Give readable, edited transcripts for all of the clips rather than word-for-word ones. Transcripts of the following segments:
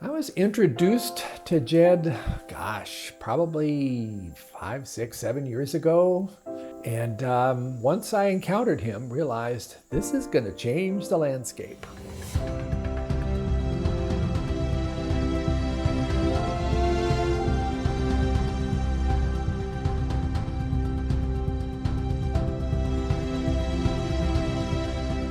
I was introduced to Jed, probably 5, 6, 7 years ago. And once I encountered him, realized this is going to change the landscape.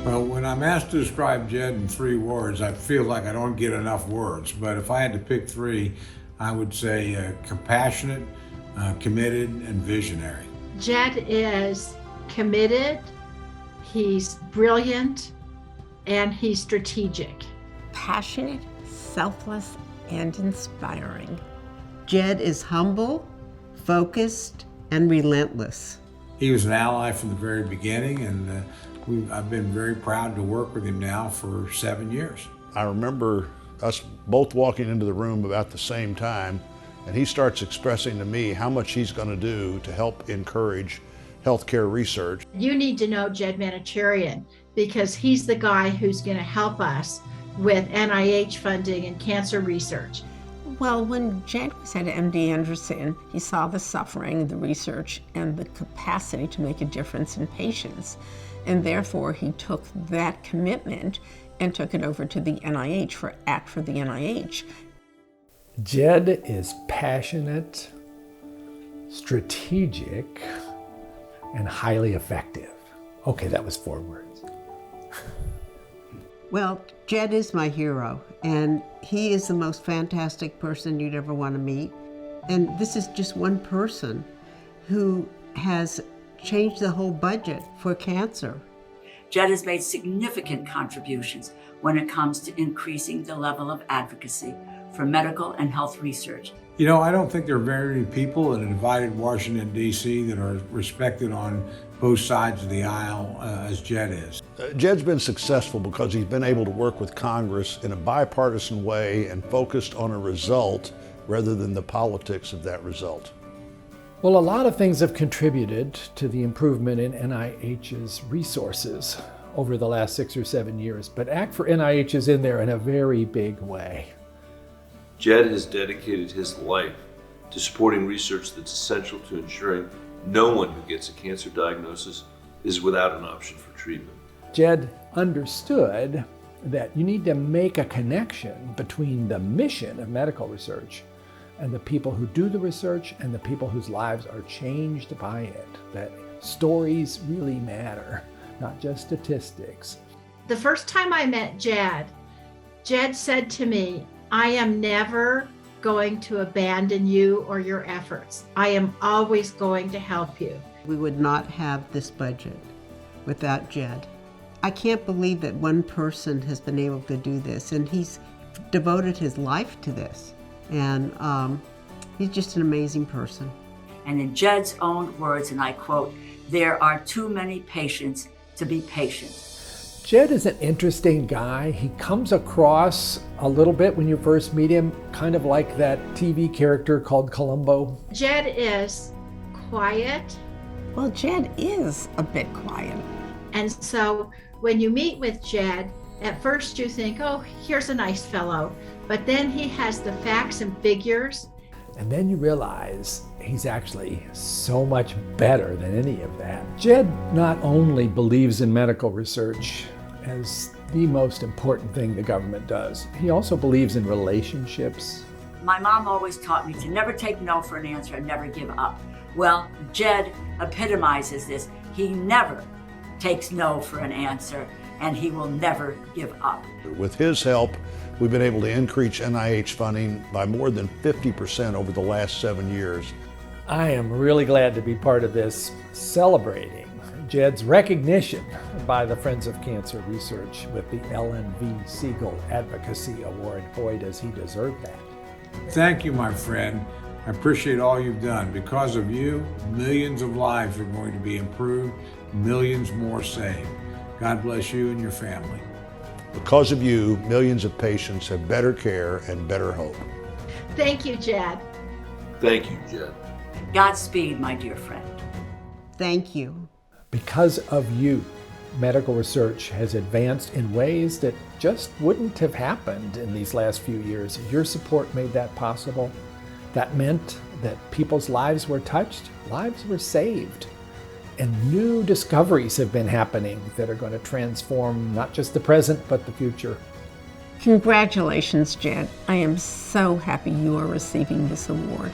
Well, when I'm asked to describe Jed in 3 words, I feel like I don't get enough words. But if I had to pick 3, I would say compassionate, committed, and visionary. Jed is committed, he's brilliant, and he's strategic. Passionate, selfless, and inspiring. Jed is humble, focused, and relentless. He was an ally from the very beginning, and I've been very proud to work with him now for 7 years. I remember us both walking into the room about the same time, and he starts expressing to me how much he's going to do to help encourage healthcare research. You need to know Jed Manocherian because he's the guy who's going to help us with NIH funding and cancer research. Well, when Jed was at MD Anderson, he saw the suffering, the research, and the capacity to make a difference in patients. And therefore, he took that commitment and took it over to the NIH for Act for the NIH. Jed is passionate, strategic, and highly effective. Okay, that was 4 words. Well, Jed is my hero, and he is the most fantastic person you'd ever want to meet. And this is just one person who has changed the whole budget for cancer. Jed has made significant contributions when it comes to increasing the level of advocacy for medical and health research. You know, I don't think there are very many people in a divided Washington, D.C. that are respected on both sides of the aisle as Jed is. Jed's been successful because he's been able to work with Congress in a bipartisan way and focused on a result rather than the politics of that result. Well, a lot of things have contributed to the improvement in NIH's resources over the last 6 or 7 years, but Act for NIH is in there in a very big way. Jed has dedicated his life to supporting research that's essential to ensuring no one who gets a cancer diagnosis is without an option for treatment. Jed understood that you need to make a connection between the mission of medical research and the people who do the research and the people whose lives are changed by it. That stories really matter, not just statistics. The first time I met Jed, Jed said to me, I am never going to abandon you or your efforts. I am always going to help you. We would not have this budget without Jed. I can't believe that one person has been able to do this, and he's devoted his life to this. And he's just an amazing person. And in Jed's own words, and I quote, "There are too many patients to be patient." Jed is an interesting guy. He comes across a little bit when you first meet him, kind of like that TV character called Columbo. Jed is quiet. Well, Jed is a bit quiet. And so when you meet with Jed, at first you think, oh, here's a nice fellow. But then he has the facts and figures. And then you realize he's actually so much better than any of that. Jed not only believes in medical research as the most important thing the government does, he also believes in relationships. My mom always taught me to never take no for an answer and never give up. Well, Jed epitomizes this. He never takes no for an answer, and he will never give up. With his help, we've been able to increase NIH funding by more than 50% over the last 7 years. I am really glad to be part of this, celebrating Jed's recognition by the Friends of Cancer Research with the Ellen V. Sigal Advocacy Award. Boy, does he deserve that. Thank you, my friend. I appreciate all you've done. Because of you, millions of lives are going to be improved, millions more saved. God bless you and your family. Because of you, millions of patients have better care and better hope. Thank you, Jed. Thank you, Jed. Godspeed, my dear friend. Thank you. Because of you, medical research has advanced in ways that just wouldn't have happened in these last few years. Your support made that possible. That meant that people's lives were touched, lives were saved, and new discoveries have been happening that are going to transform not just the present, but the future. Congratulations, Jed. I am so happy you are receiving this award.